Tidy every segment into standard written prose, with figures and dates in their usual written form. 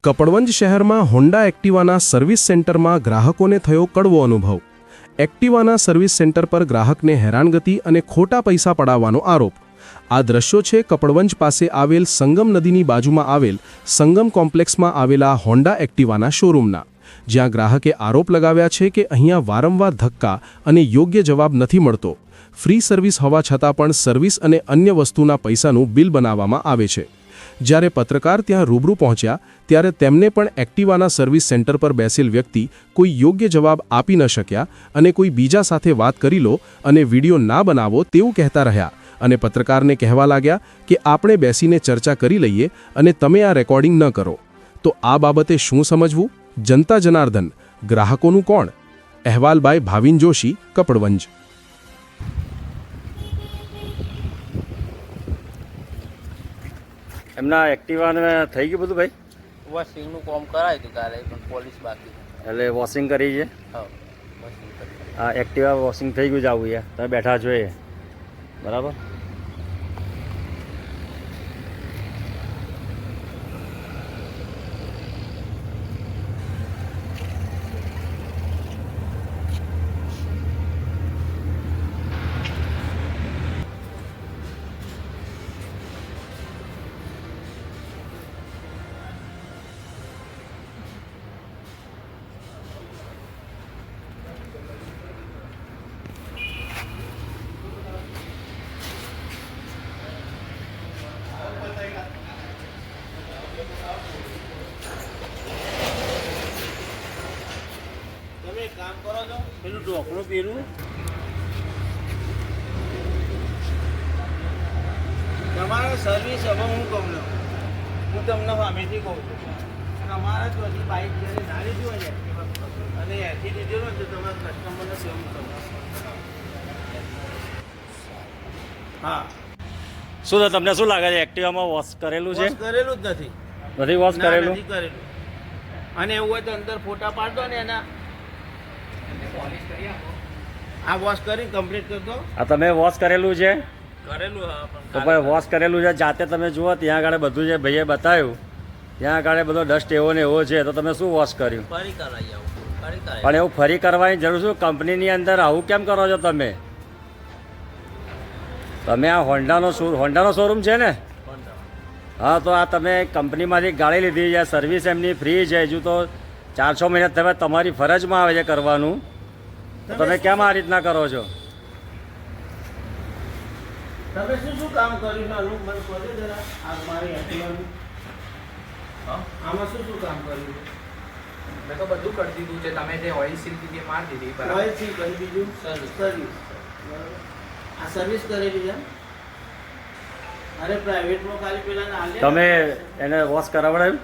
કપડવંજ શહેરમાં Honda એક્ટિવાના service સેન્ટરમાં ગ્રાહકોને થયો કડવો અનુભવ. એક્ટિવાના સર્વિસ સેન્ટર પર ગ્રાહકને હેરાનગતિ અને ખોટા પૈસા પડાવવાનો આરોપ. આ દ્રશ્યો છે કપડવંજ પાસે આવેલ સંગમ નદીની બાજુમાં આવેલ સંગમ કોમ્પ્લેક્સમાં આવેલા હોન્ડા એક્ટિવાના શોરૂમના, જ્યાં ગ્રાહકે આરોપ લગાવ્યા છે કે અહીંયા વારંવાર ધક્કા અને યોગ્ય જવાબ નથી મળતો. ફ્રી સર્વિસ હોવા છતાં પણ સર્વિસ અને અન્ય વસ્તુના પૈસાનું બિલ બનાવવામાં આવે છે. જ્યારે પત્રકાર ત્યાં રૂબરૂ પહોંચ્યા ત્યારે તેમને પણ એક્ટિવાના સર્વિસ સેન્ટર પર બેસેલ વ્યક્તિ કોઈ યોગ્ય જવાબ આપી ન શક્યા અને કોઈ બીજા સાથે વાત કરી લો અને વિડીયો ના બનાવો તેવું કહેતા રહ્યા અને પત્રકારને કહેવા લાગ્યા કે આપણે બેસીને ચર્ચા કરી લઈએ અને તમે આ રેકોર્ડિંગ ન કરો. તો આ બાબતે શું સમજવું? જનતા જનાર્દન, ગ્રાહકોનું કોણ? અહેવાલ બાય ભાવિન જોશી, કપડવંજ. એમના એક્ટિવાને થઈ ગયું બધું ભાઈ? વોશિંગનું કામ કરાવ્યું હતું કાલે, પણ પોલીસ બાકી. એટલે વોશિંગ કરી છે? હા, વોશિંગ કરી. હા, એક્ટિવા વોશિંગ થઈ ગયું જ આવું યાર, તમે બેઠા છો એ બરાબર. તમે એક કામ કરો છો, પેલું ઢોકળું પીરું તમારે સર્વિસ. હવે હું કહું ને, હું તમને સામેથી કહું છું, તમારા જો હજી બાઇક જ્યારે ના લીધી હોય ને અને એથી લીધેલો ને તો તમારા કસ્ટમરને સેવ કરો. હા, શું તો તમને શું લાગે છે, એક્ટિવામાં વોશ કરેલું છે? વોશ કરેલું જ નથી. નથી વોશ ના, કરેલું? નથી કરેલું. અને એવું હોય તો અંદર ફોટા પાડતો ને એના, આ વોશ કરી કમ્પ્લીટ કરતો. આ તમે વોશ કરેલું છે? કરેલું. હા, તો ભાઈ વોશ કરેલું છે, જાતે તમે જુઓ ત્યાં આગળ બધું જે ભાઈએ બતાવ્યું ત્યાં આગળ બધો ડસ્ટ એવો ને એવો છે, તો તમે શું વોશ કર્યું? ફરી કરાવી આવું, ફરી કરાવી. પણ એવું ફરી કરવાની જરૂર શું? કંપનીની અંદર આવું કેમ કરો છો તમે? તમે આ હોન્ડાનો શોરૂમ છે ને? હા, તો આ તમે કંપનીમાંથી ગાડી લીધી છે, સર્વિસ એમની ફ્રી છે, હજુ તો 4-6 મહિના તમે તમારી ફરજમાં આવે છે કરવાનું, તો તમે કેમ આ રીતના કરો છો? તમે શું કામ કર્યું છે? અનુપ મને કહો જરા. આ મારી એક્ટિવાનું આમાં શું કામ કર્યું? મેં તો બધું કરી દીધું છે. તમે જે ઓઇલ સીલ દીધી મારી દીધી બરાબર. ઓઇલ સીલ કરી દીધું, સર્વિસ. આ સર્વિસ કરેલી છે. અરે પ્રાઇવેટમાં ખાલી પેલા તમે એને વોશ કરાવડાવ્યું?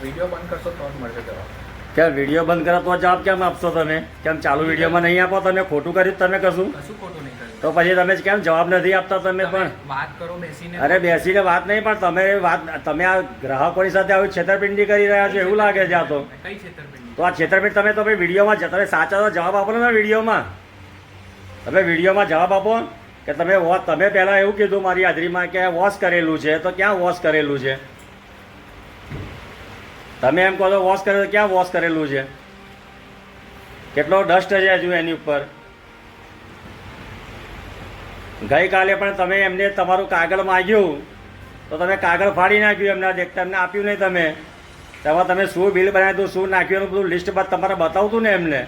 વિડીયો બંધ કરશો તો જ મળશે જવાબ. કેમ વિડીયો બંધ કરો તો જવાબ કેમ આપશો તમે? કેમ ચાલુ વિડીયોમાં નહીં આપો? તમે ખોટું કર્યું તમે કશું? કશું ખોટું નહીં કર્યું. તો પછી તમે કેમ જવાબ નથી આપતા તમે પણ? વાત કરો બેસીને. અરે બેસીને વાત નહીં, પણ તમે આ ગ્રાહકોની સાથે આવી છેતરપિંડી કરી રહ્યા છો એવું લાગે છે આ તો. કઈ છેતરપિંડી? તો આ છેતરપિંડી તમે તો ભાઈ વિડીયોમાં તમે સાચા તો જવાબ આપો ને વિડીયોમાં. તમે વિડીયોમાં જવાબ આપો કે તમે પહેલાં એવું કીધું મારી હાજરીમાં કે વોશ કરેલું છે, તો ક્યાં વોશ કરેલું છે? તમે એમ કહો તો વોશ કરેલું, ક્યાં વોશ કરેલું છે? કેટલો ડસ્ટ છે હજુ એની ઉપર. ગઈકાલે પણ તમે એમને તમારું કાગળ માગ્યું તો તમે કાગળ ફાડી નાખ્યું, એમને દેખતા એમને આપ્યું નહીં. તેમાં તમે શું બિલ બનાવ્યું હતું, શું નાખ્યું, એનું બધું લિસ્ટ તમારે બતાવતું ને એમને.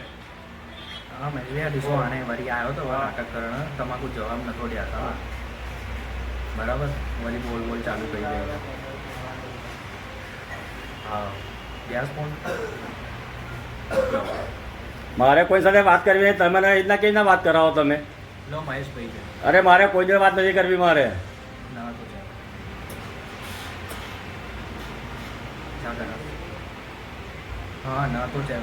હા, મેં લે દીધો. આને વળી આવ્યો તો નાટક કરણ, તમાકુ જવાબ નતો દેતા બરાબર. વળી બોલ ચાલુ કરી દે. હા, ગેસ ફોન. મારે કોઈ સાથે વાત કરવી નહીં, તમે રીતના કેવી રીતના વાત કરાવો તમે? લો મહેશભાઈ છે. અરે મારે કોઈ જોડે વાત નથી કરવી મારે. ના તો છે. ક્યાં કરા? હા, ના તો છે.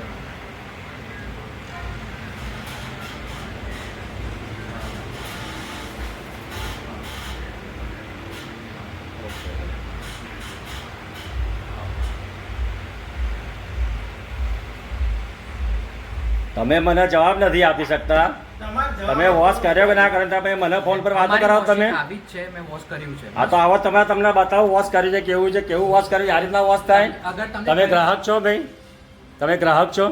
તમે મને જવાબ નથી આપી શકતા તમે વોશ કર્યો કે ના કર્યો તમે મને ફોન પર વાતો કરાવો તમે. આવી જ છે, મેં વોશ કર્યું છે. હા તો આવો તમે તમને બતાવો વોશ કર્યું છે કેવું છે, કેવું વોશ કર્યું આ રીતના વોશ થાય. અગર તમે ગ્રાહક છો ભાઈ, તમે ગ્રાહક છો,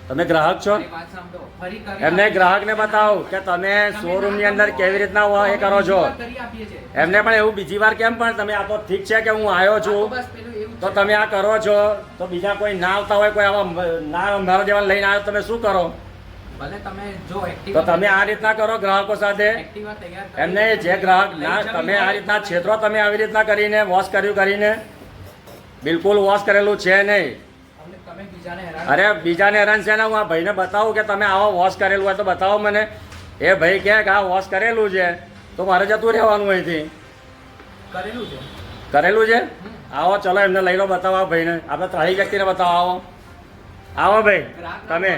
તમે ગ્રાહક છો. મારી વાત સાંભળો, ફરી કરી એમને ગ્રાહકને બતાવો કે તમે શોરૂમની અંદર કેવી રીતના એ કરો છો. કરી આપીએ છે. એમને પણ એવું બીજી વાર કેમ પણ તમે આ તો ઠીક છે કે હું આવ્યો તો છું બસ પેલું એવું તો છે. તમે આ કરો છો તો બીજા કોઈ ના આવતા હોય કોઈ આવા ના મારા જેવા લઈને આવ્યો તમે શું કરો. ભલે તમે જો તો એક્ટિવા તમે આ રીતના કરો ગ્રાહકો સાથે. એક્ટિવા તૈયાર કરી એમને જે ગ્રાહક લઈ ના જવી તમે આ હોય રીતના તો છેતરો તમે આવી રીતના કરીને વોશ કર્યું કરીને બિલકુલ વોશ કરેલું છે નહીં. તમે બીજાને હેરાન અરે બીજાને હેરાન છે ને હું આ ભાઈને બતાવું કે તમે આવો વોશ કરેલું હોય તો બતાવો મને. એ ભાઈ કહે કે આ વોશ કરેલું છે તો મારે જતું રહેવાનું અહીંથી. કરેલું છે. કરેલું છે. આવો ચલો એમને લઈ લો બતાવો આ ભાઈને. આપણે ત્રણેય વ્યક્તિને બતાવો. આવો આવો ભાઈ તમે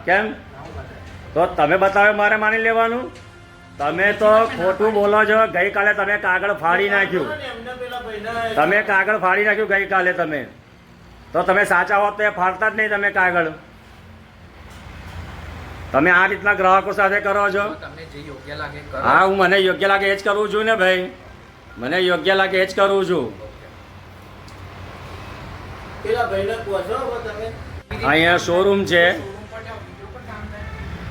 કેમ તો તમે બતાવે મારે માની લેવાનું. તમે તો ખોટું બોલો છો. ગઈકાલે તમે કાગળ ફાડી નાખ્યું, એમને પેલા ભાઈને તમે કાગળ ફાડી નાખ્યું ગઈકાલે તમે. તો તમે સાચા હોત તો એ ફાડતા જ નહીં તમે કાગળ. તમે આ રીતના ગ્રાહકો સાથે કરો છો. તમને જે યોગ્ય લાગે કરો. હા હું મને યોગ્ય લાગે એ જ કરું છું ને ભાઈ, મને યોગ્ય લાગે એ જ કરું છું. પેલા ભાઈને કહો છો હવે તમે. અહીંયા શોરૂમ છે.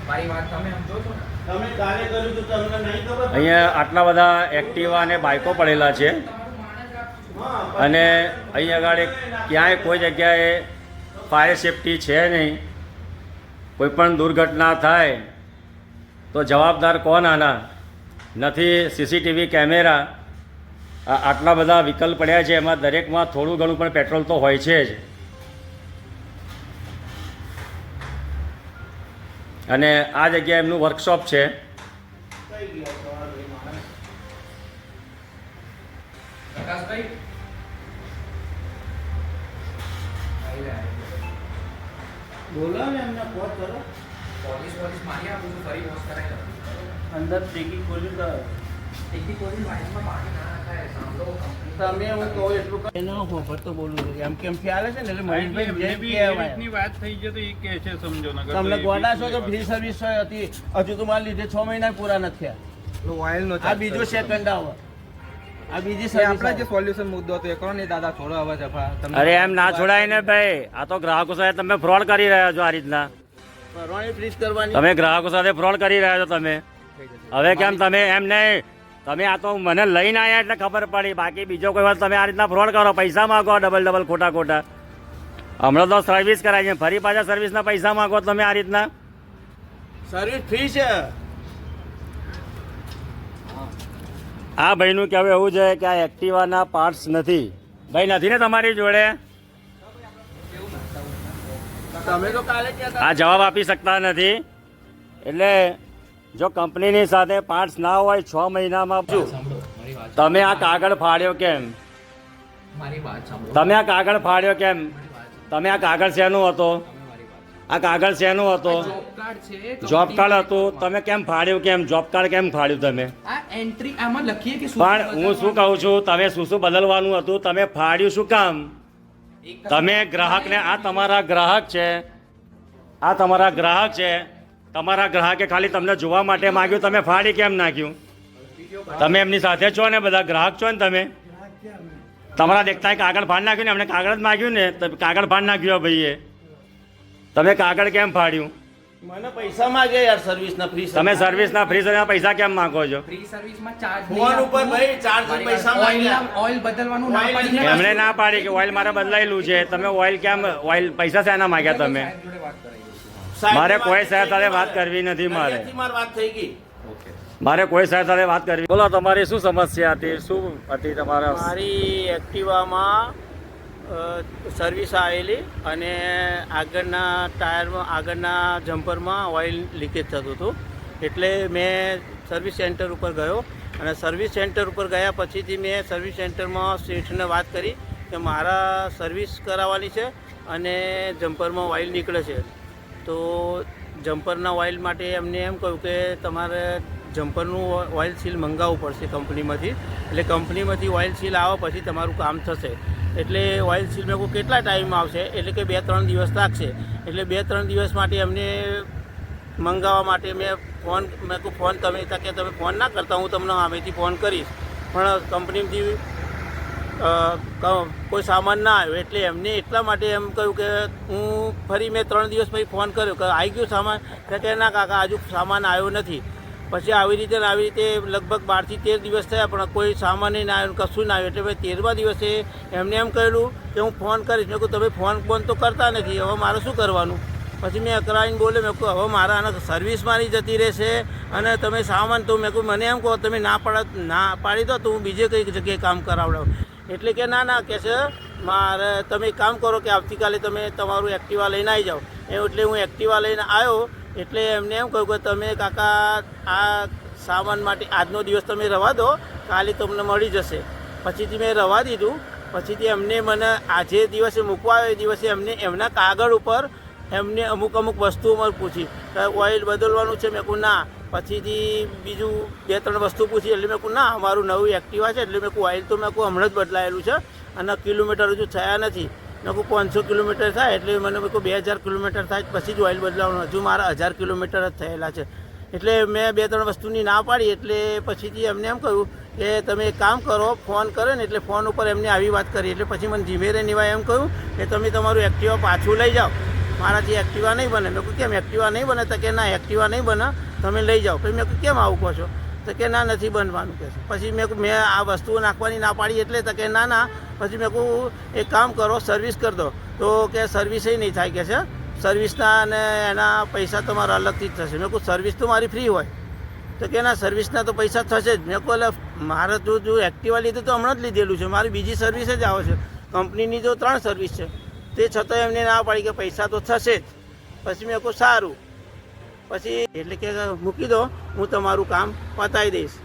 મારી વાત તમે સમજો છો ને. તમે કાલે કર્યું તો તમને નહીં ખબર. અહીંયા આટલા બધા એક્ટિવા અને બાઇકો પડેલા છે હા, અને અહીંયા આગળ ક્યાંય કોઈ જગ્યાએ ફાયર સેફટી છે નહીં. કોઈ પણ દુર્ઘટના થાય તો જવાબદાર કોણ આના? નથી સીસીટીવી કેમેરા. આટલા બધા વિકલ્પ પડ્યા છે એમાં દરેકમાં થોડું ઘણું પણ પેટ્રોલ તો હોય છે જ. અને આ જગ્યાએ એમનું વર્કશોપ છે. કઈ ગયા છો આ ભાઈ માણસ? પ્રકાશભાઈ બોલો ને એમને કહો કરો. પોલીસ મારી આપું છું, ફરી વોશ કરાવી દઉં. અંદર ટીકી ખોલ્યું તો ટીકી કોની વાઇનમાં પાણી ના નાખાય. સાંભળો, કંપની તમે હું કહું એટલું એનો ખબર તો બોલું છું એમ કેમ ખ્યાલ છે ને એટલે મહેશભાઈ જે કહેવાય. વાત થઈ છે તો એ કહે છે સમજો નકર તો તમને એ ગોડા છો તો બીજી ફ્રી સર્વિસ હતી હજુ તો મારા લીધે 6 મહિના પૂરા નથી થયા. આ બીજો સેકન્ડ આવે. આ બીજી સર્વિસ આપણા જે સોલ્યુશન મુદ્દો હતો એ કરો ને દાદા છોડો હવે જફા તમને અરે એમ ના છોડાય ને ભાઈ. આ તો ગ્રાહકો સાથે તમે ફ્રોડ કરી રહ્યા છો આ રીતના. પરવાણી ફ્રીજ કરવાની. તમે ગ્રાહકો સાથે ફ્રોડ કરી રહ્યા છો તમે. હવે કેમ તમે એમ નહીં, તમે આ તો મને લઈને આવ્યા એટલે ખબર પડી. બાકી બીજો કોઈ વાત તમે આ રીતના ફ્રોડ કરો, પૈસા માગો ડબલ ખોટા ખોટા. હમણાં તો સર્વિસ કરાય છે, ફરી પાછા સર્વિસના પૈસા માગો તમે આ રીતના. સર્વિસ ફ્રી છે. આ ભાઈનું કહેવું એવું છે કે આ એક્ટિવાના પાર્ટ્સ નથી. ભાઈ નથી ને તમારી જોડે? તમે તો કાલે કહેતા આ જવાબ આપી શકતા નથી. એટલે જો કંપનીની સાથે પાર્ટ્સ ના હોય 6 મહિનામાં શું સાંભળો, મારી વાત તમે આ કાગળ ફાડ્યો કેમ? મારી વાત સાંભળો. તમે આ કાગળ ફાડ્યો કેમ? તમે આ કાગળ શેનું હતો? આ કાગળ શેનું હતો? જોબ કાર્ડ છે. જોબ કાર્ડ હતું. તમે કેમ ફાડ્યું કેમ? જોબ કાર્ડ કેમ ફાડ્યું તમે? આ એન્ટ્રી આમાં લખીએ કે શું પણ હું શું કહું છું, તમે શું બદલવાનું હતું? તમે ફાડ્યું શું કામ? તમે ગ્રાહકને, આ તમારા ગ્રાહક છે, આ તમારા ગ્રાહક છે, તમારા ગ્રાહકે ખાલી તમને જોવા માટે માંગ્યું, તમે ફાડી કેમ નાખ્યું? તમે એમની સાથે છો ને, બધા ગ્રાહક છો ને તમે. તમારા દેખતા કાગળ ફાડ નાખ્યું ને, એમને કાગળ જ માગ્યું ને, તો કાગળ ફાડ નાખ્યું ભાઈએ. તમે કાગળ કેમ ફાડ્યું? મને પૈસા માંગે યાર સર્વિસના ફ્રી. તમે સર્વિસના ફ્રી સર્વિસના પૈસા કેમ માંગો છો? ફ્રી સર્વિસમાં ચાર્જ ફોન ઉપર ભાઈ ચાર્જ પૈસા માંગ્યા. ઓઇલ બદલવાનું ના ઓઇલ પાડી ને. એમણે ના પાડી કે ઓઇલ મારે બદલાયેલું છે. તમે ઓઇલ કેમ, ઓઇલ પૈસા શેના માંગ્યા તમે? સાહેબ જોડે વાત કરાવી દઉં છું. સાહેબ મારે વાત કોઈ થઈ સાહેબ સાથે ગઈ વાત કરવી નથી મારે. અહીંયાથી મારી વાત થઈ ગઈ. મારે કોઈ સાહેબ સાથે વાત કરવી. બોલો તમારી શું સમસ્યા હતી? શું હતી તમારા? મારી એક્ટિવામાં સર્વિસ આવેલી અને આગળના ટાયરમાં, આગળના જમ્પરમાં ઓઇલ લીકેજ થતું હતું. એટલે મેં સર્વિસ સેન્ટર ઉપર ગયો અને સર્વિસ સેન્ટર ઉપર ગયા પછીથી મેં સર્વિસ સેન્ટરમાં શેઠને વાત કરી કે મારા સર્વિસ કરાવવાની છે અને જમ્પરમાં ઓઇલ નીકળે છે. તો જમ્પરના ઓઇલ માટે એમને એમ કહ્યું કે તમારે જમ્પરનું ઓઇલ સીલ મંગાવવું પડશે કંપનીમાંથી. એટલે કંપનીમાંથી ઓઇલ સીલ આવે પછી તમારું કામ થશે. એટલે ઓઇલ સીલ મેં કહું કેટલા ટાઈમમાં આવશે? એટલે કે 2-3 દિવસ લાગશે. એટલે 2-3 દિવસ માટે એમને મંગાવવા માટે મેં કહું ફોન તમે કે તમે ફોન ના કરતા હું તમને સામેથી ફોન કરીશ, પણ કંપનીમાંથી કોઈ સામાન ના આવ્યો એટલે એમને એટલા માટે એમ કહ્યું કે હું ફરી મેં 3 દિવસ પછી ફોન કર્યો કે આવી ગયું સામાન, કે ના કાકા હજુ સામાન આવ્યો નથી. પછી આવી રીતે લગભગ 12 થી 13 દિવસ થયા પણ કોઈ સામાન ના આવ્યો, કશું ના આવ્યું. એટલે મેં 13મા દિવસે એમને એમ કહેલું કે હું ફોન કરીશ. મેં કહું તમે ફોન તો કરતા નથી, હવે મારે શું કરવાનું? પછી મેં અકરાઈને બોલે, મેં કહું હવે મારા આને સર્વિસ મારી જતી રહેશે અને તમે સામાન તો મેં કહું મને એમ કહો તમે ના પાડી દો તો હું બીજે કઈ જગ્યાએ કામ કરાવડાવું. એટલે કે ના કે છે મારે તમે કામ કરો કે આવતીકાલે તમે તમારું એક્ટિવા લઈને આવી જાઓ. એટલે હું એક્ટિવા લઈને આવ્યો એટલે એમને એમ કહ્યું કે તમે કાકા આ સામાન માટે આજનો દિવસ તમે રવા દો, કાલે તમને મળી જશે. પછીથી મેં રવા દીધું. પછીથી એમને મને આજે દિવસે મૂકવા આવ્યો એ દિવસે એમના કાગળ ઉપર એમને અમુક વસ્તુઓ મને પૂછી કે ઓઇલ બદલવાનું છે. મેં કહું ના. પછીથી બીજું 2-3 વસ્તુ પૂછી એટલે મેં કહું ના અમારું નવું એક્ટિવા છે એટલે મેં કહું ઓઇલ તો મેં કહું હમણાં જ બદલાયેલું છે અને કિલોમીટર હજુ થયા નથી. મેં કહું 500 કિલોમીટર થાય એટલે મને મેં કહું 2000 કિલોમીટર થાય પછી જ ઓઇલ બદલાવાનું, હજુ મારા 1000 કિલોમીટર જ થયેલા છે. એટલે મેં 2-3 વસ્તુની ના પાડી. એટલે પછીથી એમને એમ કહ્યું કે તમે એક કામ કરો, ફોન કરે ને એટલે ફોન ઉપર એમને આવી વાત કરી. એટલે પછી મને ધીમેરે નિવાય એમ કહ્યું કે તમે તમારું એક્ટિવા પાછું લઈ જાઓ, મારાથી એક્ટિવા નહીં બને. મેં કહું કેમ એક્ટિવા નહીં બને? તો કે ના એક્ટિવા નહીં બને, તમે લઈ જાઓ. પછી મેં કહું કેમ આવું કહો છો? તો કે ના નથી બનવાનું કે છે. પછી મેં આ વસ્તુઓ નાખવાની ના પાડી એટલે તો કે ના. પછી મેં કહું એક કામ કરો સર્વિસ કરી દો. તો કે સર્વિસે નહીં થાય કે છે, સર્વિસના અને એના પૈસા તમારા અલગથી જ થશે. મેં કહું સર્વિસ તો મારી ફ્રી હોય. તો કે ના સર્વિસના તો પૈસા થશે જ. મેં કહું એટલે મારે જો એક્ટિવા લીધું તો હમણાં જ લીધેલું છે, મારી બીજી સર્વિસ જ આવે છે. કંપનીની જો 3 સર્વિસ છે તે છતાં એમને ના પાડી કે પૈસા તો થશે જ. પછી મેં કહું સારું. પછી એટલે કે મૂકી દો, હું તમારું કામ પતાવી દઈશ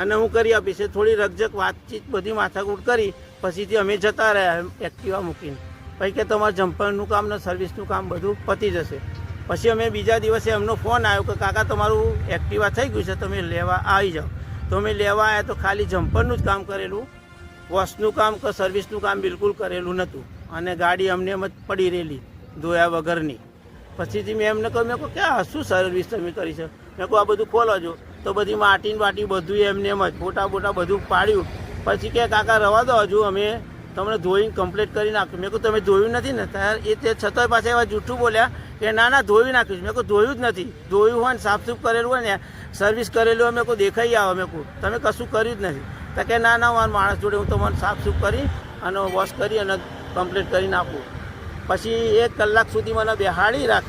અને હું કરી આપીશ. થોડી રકઝક વાતચીત બધી માથાકૂટ કરી પછીથી અમે જતા રહ્યા એક્ટિવા મૂકીને. પછી કે તમારું જમ્પરનું કામ ને સર્વિસનું કામ બધું પતી જશે. પછી અમે બીજા દિવસે એમનો ફોન આવ્યો કે કાકા તમારું એક્ટિવા થઈ ગયું છે, તમે લેવા આવી જાઓ. તો અમે લેવા આવ્યા તો ખાલી જમ્પરનું જ કામ કરેલું, વોશનું કામ કે સર્વિસનું કામ બિલકુલ કરેલું નહોતું અને ગાડી અમને એમ જ પડી રહેલી ધોયા વગરની. પછીથી મેં એમને કહ્યું, મેં કહું કે આ શું સર્વિસ તમે કરી છે? મેં કહું આ બધું ખોલો છો. તો બધી માટી બધું એમને એમ જ ફોટા બધું પાડ્યું. પછી કે કાકા રવા દો, હજુ અમે તમને ધોઈને કમ્પ્લીટ કરી નાખ્યું. મેં કહું તમે ધોયું નથી ને? ત્યારે એ તે છતાંય પાછા એવા જૂઠું બોલ્યા કે ના ધોઈ નાખ્યું. મેં કહું ધોયું જ નથી. ધોયું હોય ને સાફસૂફ કરેલું હોય ને સર્વિસ કરેલું હોય મેં કહું દેખાઈ આવે. મેં કહું તમે કશું કર્યું જ નથી. તો કે ના મારા માણસ જોડે હું તમને સાફસૂફ કરી અને વોશ કરી અને કમ્પ્લીટ કરી નાખું. પછી 1 કલાક સુધી મને બેહાડી રાખ્યો.